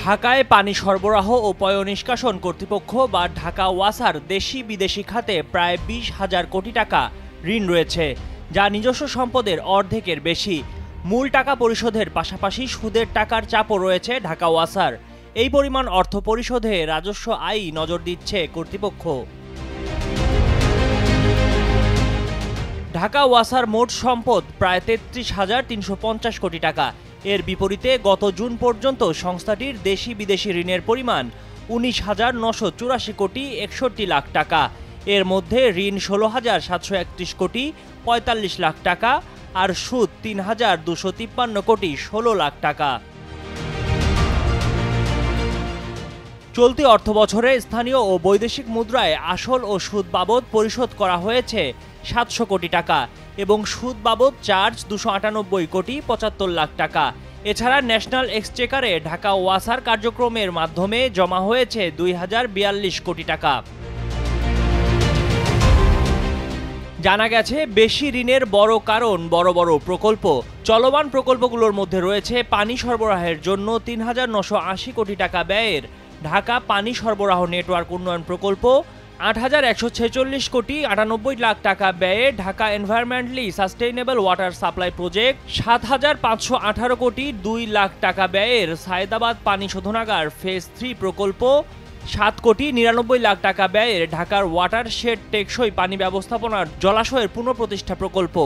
ঢাকায় পানি সরবরাহ ও পয়ঃনিষ্কাশন কর্তৃপক্ষ বা ঢাকা ওয়াসার দেশি বিদেশি খাতে প্রায় 20,000 কোটি টাকা ঋণ রয়েছে, যা নিজস্ব সম্পদের অর্ধেকের বেশি। মূল টাকা পরিশোধের পাশাপাশি সুদের টাকার চাপও রয়েছে ঢাকা ওয়াসার। এই পরিমাণ অর্থ পরিশোধে রাজস্ব আয় নজর দিচ্ছে কর্তৃপক্ষ। ঢাকা ওয়াসার মোট সম্পদ প্রায় 33,350 কোটি টাকা। এর বিপরীতে গত জুন পর্যন্ত সংস্থাটির দেশি বিদেশি ঋণের পরিমাণ 19,984 কোটি 61 লাখ টাকা। এর মধ্যে ঋণ 16,731 কোটি 45 লাখ টাকা আর সুদ 3,253 কোটি 16 লাখ টাকা। চলতি অর্থবছরে স্থানীয় ও বৈদেশিক মুদ্রায় আসল ও সুদ বাবদ পরিশোধ করা হয়েছে 700 কোটি টাকা এবং সুদ বাবদ চার্জ 298 কোটি 75 লাখ টাকা। এছাড়া ন্যাশনাল এক্সচেকারে ঢাকা ওয়াসার কার্যক্রমের মাধ্যমে জমা হয়েছে 2042 কোটি টাকা। জানা গেছে, বেশি ঋণের বড় কারণ বড় বড় প্রকল্প। চলমান প্রকল্পগুলোর মধ্যে রয়েছে পানি সরবরাহের জন্য 3,980 কোটি টাকা ব্যয়ের ঢাকা পানি সরবরাহ নেটওয়ার্ক উন্নয়ন প্রকল্প, 8,146 কোটি 98 লাখ টাকা ব্যয়ে Dhaka environmentally sustainable water supply project, 7,518 কোটি 2 লাখ টাকা ব্যয়ের সায়েদাবাদ পানি শোধনাগার ফেজ 3 প্রকল্প, 7 কোটি 99 লাখ টাকা ব্যয়ের ঢাকার ওয়াটার শেড টেকসই পানি ব্যবস্থাপনার জলাশয়ের পুনঃপ্রতিষ্ঠা প্রকল্প।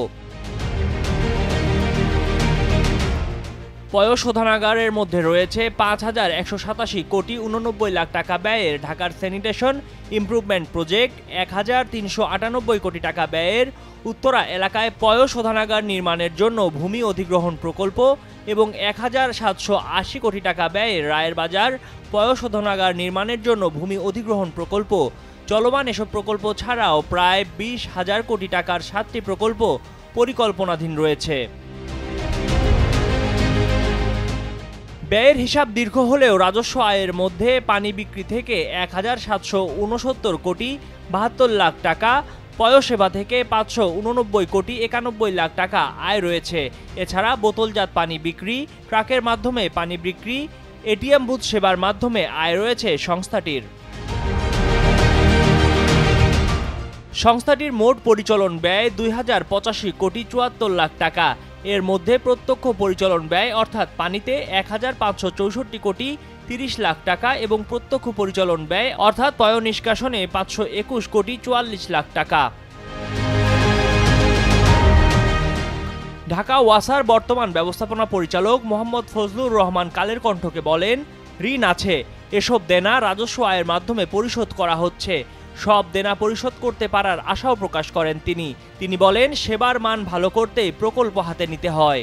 পয়ঃশোধনাগারের মধ্যে রয়েছে 5,187 কোটি 89 লাখ টাকা ব্যয়ের ঢাকার স্যানিটেশন ইমপ্রুভমেন্ট প্রজেক্ট, 1,398 কোটি টাকা ব্যয়ের উত্তরা এলাকায় পয়ঃশোধনাগার নির্মাণের জন্য ভূমি অধিগ্রহণ প্রকল্প এবং 1,780 কোটি টাকা ব্যয়ের রায়ের বাজার পয়ঃশোধনাগার নির্মাণের জন্য ভূমি অধিগ্রহণ প্রকল্প। চলমান এসব প্রকল্প ছাড়াও প্রায় 20,000 কোটি টাকার 7টি প্রকল্প পরিকল্পনাধীন রয়েছে। ব্যয়ের হিসাব দীর্ঘ হলেও রাজস্ব আয়ের মধ্যে পানি বিক্রি থেকে 1,769 কোটি 72 লাখ টাকা, পয়ঃসেবা থেকে 589 কোটি 91 লাখ টাকা আয় রয়েছে। এছাড়া বোতলজাত পানি বিক্রি, ট্রাকের মাধ্যমে পানি বিক্রি, এটিএম বুথ সেবার মাধ্যমে আয় রয়েছে সংস্থাটির। সংস্থাটির মোট পরিচালন ব্যয় 2,085 কোটি 74 লাখ টাকা। এর মধ্যে প্রত্যক্ষ পরিচালন ব্যয় অর্থাৎ পানিতে 1,564 কোটি 30 লাখ টাকা এবং প্রত্যক্ষ পরিচালন ব্যয় অর্থাৎ পয়ঃনিষ্কাশনে 521 কোটি 44 লাখ টাকা। ঢাকা ওয়াসার বর্তমান ব্যবস্থাপনা পরিচালক মোহাম্মদ ফজলুর রহমান কালের কণ্ঠকে বলেন, ঋণ আছে, এসব দেনা রাজস্ব আয়ের মাধ্যমে পরিশোধ করা হচ্ছে। সব দেনা পরিশোধ করতে পারার আশাও প্রকাশ করেন তিনি বলেন, সেবার মান ভালো করতেই প্রকল্প হাতে নিতে হয়।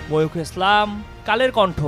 ময়ূখ ইসলাম, কালের কণ্ঠ।